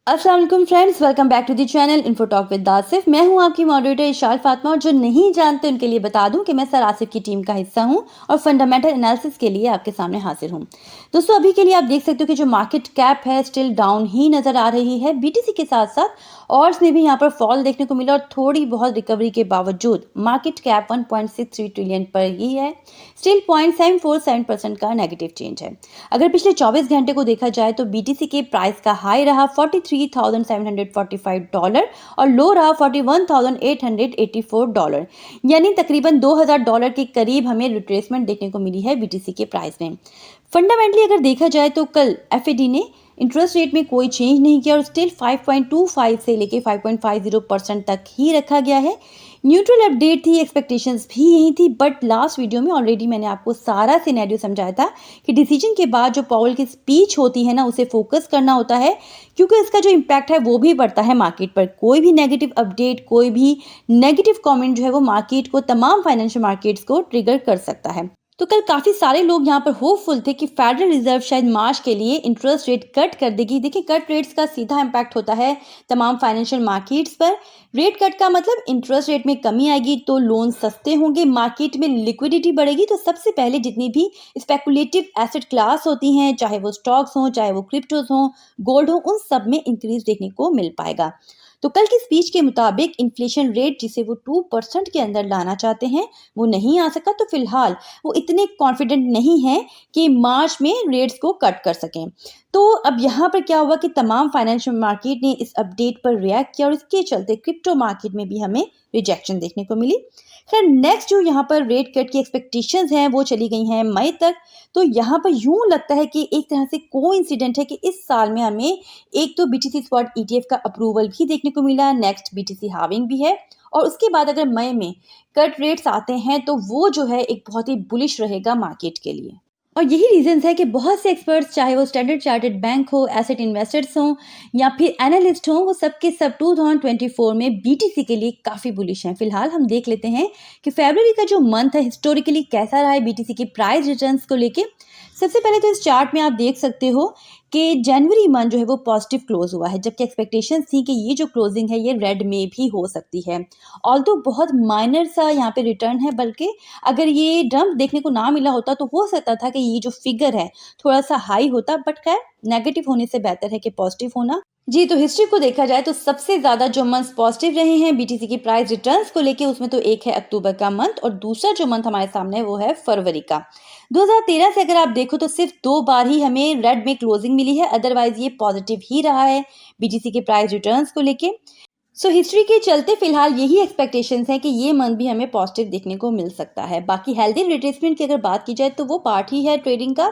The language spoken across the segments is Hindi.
अस्सलाम वालेकुम friends, welcome back to the channel info talk with Asif. मैं हूं आपकी मॉडरेटर इशाल फातिमा और जो नहीं जानते उनके लिए बता दूं कि मैं सर आसिफ की टीम का हिस्सा हूं और फंडामेंटल एनालिसिस के लिए आपके सामने हाजिर हूं। दोस्तों, अभी के लिए आप देख सकते हो कि जो मार्केट कैप है स्टिल डाउन ही नज़र आ रही है। बीटीसी के साथ साथ ऑर्स में भी यहाँ पर फॉल देखने को मिला और थोड़ी बहुत रिकवरी के बावजूद मार्केट कैप 1.63 ट्रिलियन पर ही है। स्टिल 0.747% का नेगेटिव चेंज है। अगर पिछले 24 घंटे को देखा जाए तो बीटीसी के प्राइस का हाई रहा $43,745 और लो रहा $41,884, यानी तकरीबन $2,000 के करीब हमें रिट्रेसमेंट देखने को मिली है बीटीसी के प्राइस में। फंडामेंटली अगर देखा जाए तो कल एफएडी ने इंटरेस्ट रेट में कोई चेंज नहीं किया और स्टिल 5.25 से लेके 5.50% तक ही रखा गया है। न्यूट्रल अपडेट थी, एक्सपेक्टेशंस भी यही थी, बट लास्ट वीडियो में ऑलरेडी मैंने आपको सारा सिनेरियो समझाया था कि डिसीजन के बाद जो पावेल की स्पीच होती है ना, उसे फोकस करना होता है क्योंकि इसका जो इम्पैक्ट है वो भी पड़ता है मार्केट पर। कोई भी नेगेटिव अपडेट, कोई भी नेगेटिव कमेंट जो है वो मार्केट को, तमाम फाइनेंशियल मार्केट्स को ट्रिगर कर सकता है। तो कल काफी सारे लोग यहाँ पर होपफुल थे कि फेडरल रिजर्व शायद मार्च के लिए इंटरेस्ट रेट कट कर देगी। देखिए, कट रेट्स का सीधा इम्पैक्ट होता है तमाम फाइनेंशियल मार्केट्स पर। रेट कट का मतलब इंटरेस्ट रेट में कमी आएगी तो लोन सस्ते होंगे, मार्केट में लिक्विडिटी बढ़ेगी। तो सबसे पहले जितनी भी स्पेकुलेटिव एसेट क्लास होती हैं, चाहे वो स्टॉक्स हों, चाहे वो क्रिप्टोज हों, गोल्ड हो, उन सब में इंक्रीज देखने को मिल पाएगा। तो कल की स्पीच के मुताबिक इन्फ्लेशन रेट जिसे वो 2% के अंदर लाना चाहते हैं वो नहीं आ सका। तो फिलहाल वो इतने कॉन्फिडेंट नहीं हैं कि मार्च में रेट्स को कट कर सकें। तो अब यहाँ पर क्या हुआ कि तमाम फाइनेंशियल मार्केट ने इस अपडेट पर रिएक्ट किया और इसके चलते क्रिप्टो मार्केट में भी हमें रिजेक्शन देखने को मिली। खैर, नेक्स्ट जो यहाँ पर रेट कट की एक्सपेक्टेशंस हैं वो चली गई हैं मई तक। तो यहाँ पर यूं लगता है कि एक तरह से कोइंसिडेंट है कि इस साल में हमें एक तो बीटीसी स्पॉट ईटीएफ का अप्रूवल भी देखने को मिला, नेक्स्ट बीटीसी हाविंग भी है, और उसके बाद अगर मई में कट रेट्स आते हैं तो वो जो है एक बहुत ही बुलिश रहेगा मार्केट के लिए। और यही रीजंस है कि बहुत से एक्सपर्ट्स, चाहे वो स्टैंडर्ड चार्टर्ड बैंक हो, एसेट इन्वेस्टर्स हों या फिर एनालिस्ट हों, वो सब के सब 2024 में बीटीसी के लिए काफ़ी बुलिश हैं। फिलहाल हम देख लेते हैं कि फरवरी का जो मंथ है हिस्टोरिकली कैसा रहा है बीटीसी की प्राइस रिटर्न्स को लेके। सबसे पहले तो इस चार्ट में आप देख सकते हो कि जनवरी मंथ जो है वो पॉजिटिव क्लोज हुआ है, जबकि एक्सपेक्टेशंस थी कि ये जो क्लोजिंग है ये रेड में भी हो सकती है। ऑल्दो बहुत माइनर सा यहाँ पे रिटर्न है, बल्कि अगर ये डंप देखने को ना मिला होता तो हो सकता था कि ये जो फिगर है थोड़ा सा हाई होता, बट खैर नेगेटिव होने से बेहतर है कि पॉजिटिव होना। जी, तो हिस्ट्री को देखा जाए तो सबसे ज्यादा जो मंथ पॉजिटिव रहे हैं बीटीसी की प्राइस रिटर्न्स को लेके, उसमें तो एक है अक्टूबर का मंथ और दूसरा जो मंथ हमारे सामने है वो है फरवरी का। 2013 से अगर आप देखो तो सिर्फ 2 बार ही हमें रेड में क्लोजिंग मिली है, अदरवाइज ये पॉजिटिव ही रहा है बीटीसी के प्राइस रिटर्न्स को लेके। सो हिस्ट्री के चलते फिलहाल यही एक्सपेक्टेशंस हैं कि ये मंथ भी हमें पॉजिटिव देखने को मिल सकता है। बाकी हेल्दी रिट्रेसमेंट की अगर बात की जाए तो वो पार्ट ही है ट्रेडिंग का।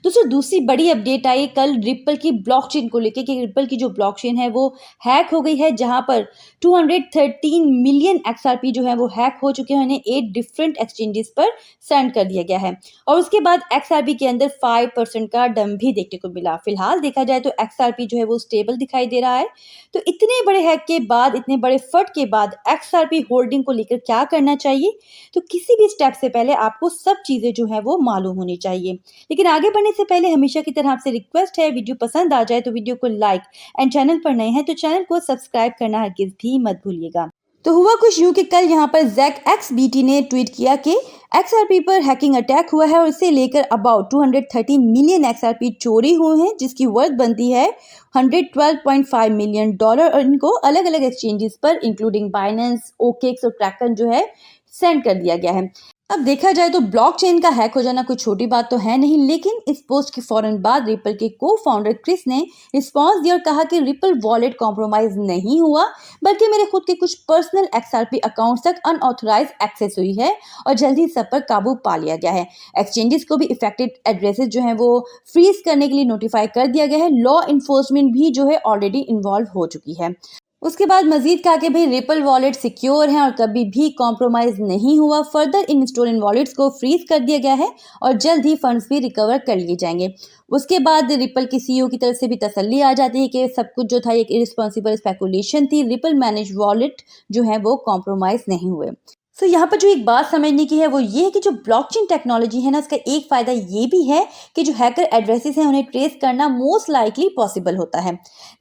दोस्तों, दूसरी बड़ी अपडेट आई कल रिपल की ब्लॉकचेन को लेके कि रिपल की जो ब्लॉकचेन है वो हैक हो गई है, जहां पर 213 मिलियन एक्सआरपी जो है वो हैक हो चुके हैं। उन्हें 8 डिफरेंट एक्सचेंजेस पर सेंड कर दिया गया है और उसके बाद एक्सआरपी के अंदर 5% का डंप भी देखने को मिला। फिलहाल देखा जाए तो एक्सआरपी जो है वो स्टेबल दिखाई दे रहा है। तो इतने बड़े हैक के बाद, इतने बड़े फट के बाद एक्सआरपी होल्डिंग को लेकर क्या करना चाहिए? तो किसी भी स्टेप से पहले आपको सब चीजें जो है वो मालूम होनी चाहिए। लेकिन आगे बढ़ने से पहले हमेशा की तरह आपसे रिक्वेस्ट है, वीडियो पसंद आ जाए तो वीडियो को लाइक एंड चैनल पर नए हैं तो चैनल को सब्सक्राइब करना हरगिज भी मत भूलिएगा। तो हुआ कुछ यूं कि कल यहाँ पर जैक एक्स बीटी ने ट्वीट किया कि एक्सआरपी पर हैकिंग अटैक हुआ है और इसे लेकर अबाउट 230 मिलियन एक्सआरपी चोरी हुए हैं, जिसकी वर्थ बनती है $112.5 मिलियन और इनको अलग अलग एक्सचेंजेस पर इंक्लूडिंग बाइनेंस, ओकेक्स और ट्रैकन जो है सेंड कर दिया गया है। अब देखा जाए तो ब्लॉकचेन का हैक हो जाना कोई छोटी बात तो है नहीं, लेकिन इस पोस्ट के फौरन बाद रिपल के को फाउंडर क्रिस ने रिस्पॉन्स दिया और कहा कि रिपल वॉलेट कॉम्प्रोमाइज नहीं हुआ, बल्कि मेरे खुद के कुछ पर्सनल एक्सआरपी अकाउंट्स तक अनऑथराइज एक्सेस हुई है और जल्दी सब पर काबू पा लिया गया है। एक्सचेंजेस को भी इफेक्टेड एड्रेसेस जो हैं वो फ्रीज करने के लिए नोटिफाई कर दिया गया है। लॉ इन्फोर्समेंट भी जो है ऑलरेडी इन्वॉल्व हो चुकी है। उसके बाद मजीद कहा कि भाई रिपल वॉलेट सिक्योर है और कभी भी कॉम्प्रोमाइज नहीं हुआ। फर्दर इन स्टोलन वॉलेट्स को फ्रीज कर दिया गया है और जल्द ही फंड्स भी रिकवर कर लिए जाएंगे। उसके बाद रिपल की सीईओ की तरफ से भी तसल्ली आ जाती है कि सब कुछ जो था एक इरिस्पॉन्सिबल स्पेकुलेशन थी, रिपल मैनेज वॉलेट जो है वो कॉम्प्रोमाइज नहीं हुए। सो यहाँ पर जो एक बात समझने की है वो ये है कि जो ब्लॉकचेन टेक्नोलॉजी है ना, उसका एक फ़ायदा ये भी है कि जो हैकर एड्रेसेस हैं उन्हें ट्रेस करना मोस्ट लाइकली पॉसिबल होता है।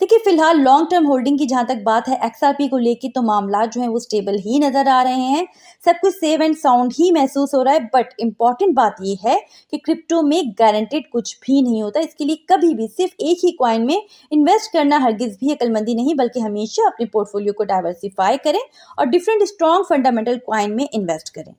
देखिए फ़िलहाल लॉन्ग टर्म होल्डिंग की जहाँ तक बात है एक्सआरपी को लेके, तो मामला जो है वो स्टेबल ही नज़र आ रहे हैं। सब कुछ सेव एंड साउंड ही महसूस हो रहा है, बट इम्पॉर्टेंट बात ये है कि क्रिप्टो में गारंटेड कुछ भी नहीं होता। इसके लिए कभी भी सिर्फ एक ही कॉइन में इन्वेस्ट करना हरगिज़ भी अक्लमंदी नहीं, बल्कि हमेशा अपने पोर्टफोलियो को डाइवर्सिफाई करें और डिफरेंट स्ट्रॉन्ग फंडामेंटल कॉइन में इन्वेस्ट करें।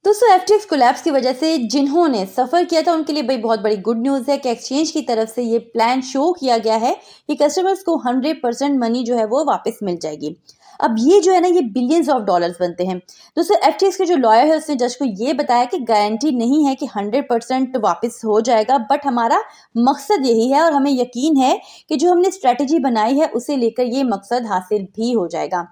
दोस्तों एफटीएक्स कोलैप्स की वजह से जिन्होंने सफ़र किया था उनके लिए भाई बहुत बड़ी गुड न्यूज़ है कि एक्सचेंज की तरफ से ये प्लान शो किया गया है कि कस्टमर्स को 100% मनी जो है वो वापस मिल जाएगी। अब ये जो है ना, ये बिलियंस ऑफ डॉलर्स बनते हैं। दोस्तों एफटीएक्स के जो लॉयर है उसने जज को ये बताया कि गारंटी नहीं है कि 100% वापस हो जाएगा, बट हमारा मकसद यही है और हमें यकीन है कि जो हमने स्ट्रेटजी बनाई है उसे लेकर ये मकसद हासिल भी हो जाएगा।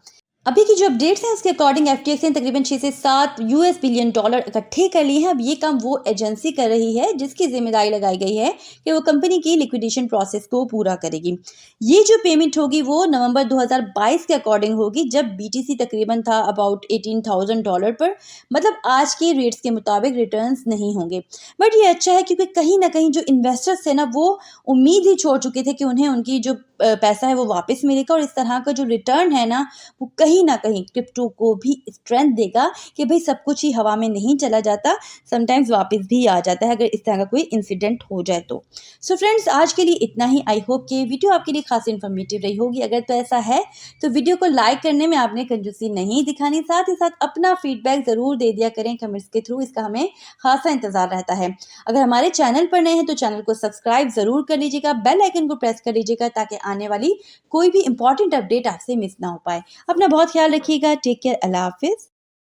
अभी की जो अपडेट्स हैं उसके अकॉर्डिंग एफटीएक्स ने तकरीबन 6 से 7 यूएस बिलियन डॉलर इकट्ठे कर लिए हैं। अब ये काम वो एजेंसी कर रही है जिसकी जिम्मेदारी लगाई गई है कि वो कंपनी की लिक्विडेशन प्रोसेस को पूरा करेगी। ये जो पेमेंट होगी वो नवंबर 2022 के अकॉर्डिंग होगी, जब बीटीसी तकरीबन था अबाउट $18,000 पर। मतलब आज के रेट्स के मुताबिक रिटर्न्स नहीं होंगे, बट ये अच्छा है क्योंकि कहीं ना कहीं जो इन्वेस्टर्स थे ना वो उम्मीद ही छोड़ चुके थे कि उन्हें उनकी जो पैसा है वो वापस मिलेगा, और इस तरह का जो रिटर्न है ना वो कहीं न कहीं क्रिप्टो को भी स्ट्रेंथ देगा कि भई सब कुछ ही हवा में नहीं चला जाता, समटाइम्स वापस भी आ जाता है अगर इस तरह का कोई इंसिडेंट हो जाए तो। सो फ्रेंड्स आज के लिए इतना ही। आई होप कि वीडियो आपके लिए खासी इन्फॉर्मेटिव रही होगी। अगर तो ऐसा है तो वीडियो को लाइक करने में आपने कंजूसी नहीं दिखानी, साथ ही साथ अपना फीडबैक ज़रूर दे दिया करें कमेंट्स के थ्रू, इसका हमें खासा इंतज़ार रहता है। अगर हमारे चैनल पर नए हैं तो चैनल को सब्सक्राइब ज़रूर कर लीजिएगा, बेल आइकन को प्रेस कर लीजिएगा ताकि आने वाली कोई भी इंपॉर्टेंट अपडेट आपसे मिस ना हो पाए। अपना बहुत ख्याल रखिएगा। Take care. अल्लाह हाफ़िज़।